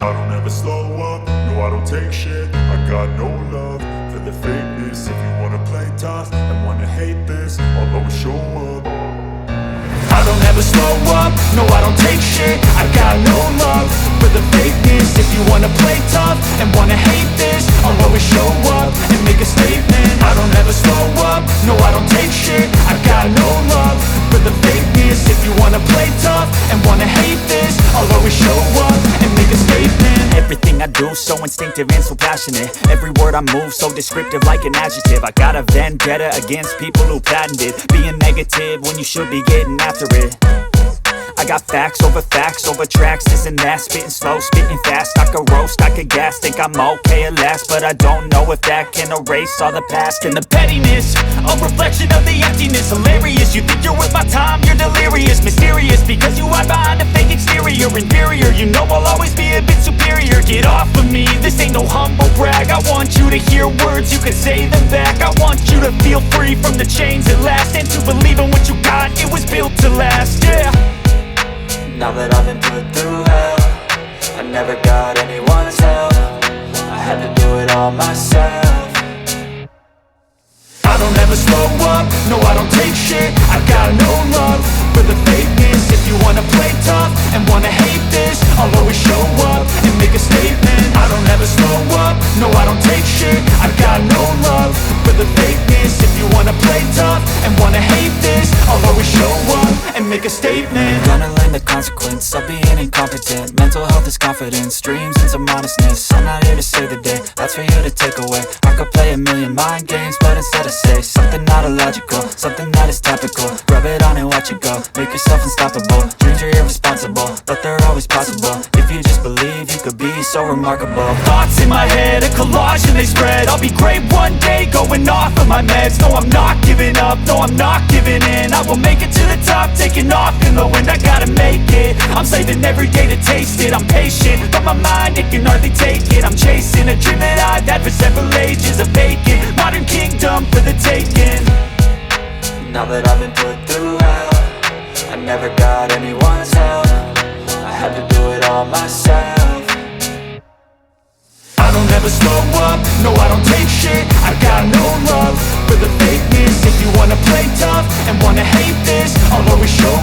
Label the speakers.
Speaker 1: I don't ever slow up, no I don't take shit. I got no love for the fakeness. If you wanna play tough and wanna hate this, I'll always show up.
Speaker 2: I don't ever slow up, no I don't take shit. I got no love for the fakeness. If you wanna play tough and wanna hate this, I'll always show up and make a statement. I don't ever slow up, no I don't take shit. I got no love for the fakeness. If you wanna play tough and wanna hate this, I'll always show up and make a statement.
Speaker 3: Everything I do so instinctive and so passionate. Every word I move so descriptive like an adjective. I got a vendetta against people who patented being negative when you should be getting after it. I got facts over tracks, this and that. Spitting slow, spitting fast, I could roast, I could gas. Think I'm okay at last, but I don't know if that can erase all the past. And the pettiness, a reflection of the emptiness. Hilarious, you think you're worth my time, you're delirious. Mysterious, because you hide behind a fake exterior. Inferior, you know I'll always be a bit superior. Get off of me, this ain't no humble brag. I want you
Speaker 2: to hear words, you can say them back. I want you to feel free from the chains at last, and to believe in what you got, it was built to last, yeah.
Speaker 3: Now that I've been put through hell, I never got anyone's help. I had to do it all myself.
Speaker 2: I don't ever slow up, no I don't take shit. I got no love for the fakeness. If you wanna play tough and wanna hate this, I'll always show up and make a statement. I don't ever slow up, no I don't take shit. I got no love for the fakeness. If you wanna play tough and wanna hate this, I'll always show up and make a statement.
Speaker 3: Gonna learn the consequence of being incompetent. Mental health is confidence, dreams and some honestness. I'm not here to save the day, that's for you to take away. I could play a million mind games, but instead I say something not illogical, something that is topical. Rub it on and watch it go, make yourself unstoppable. Dreams are irresponsible, but they're always possible. If you just believe, you could be so remarkable.
Speaker 2: Thoughts in my head, a collage and they spread. I'll be great one day, going off of my meds. No, I'm not giving up, no, I'm not giving in. I will make it to the top, taking off in the wind. I gotta make it, I'm saving every day to taste it. I'm patient, but my mind, it can hardly take it. I'm chasing a dream that I've had for several ages. A vacant, modern kingdom for the taking.
Speaker 3: Now that I've been put through hell, I never got anyone's help. I had to do it all myself.
Speaker 2: I don't ever slow up, no I don't take shit. I got no love for the fakeness. If you wanna play tough and wanna hate this, I'll always show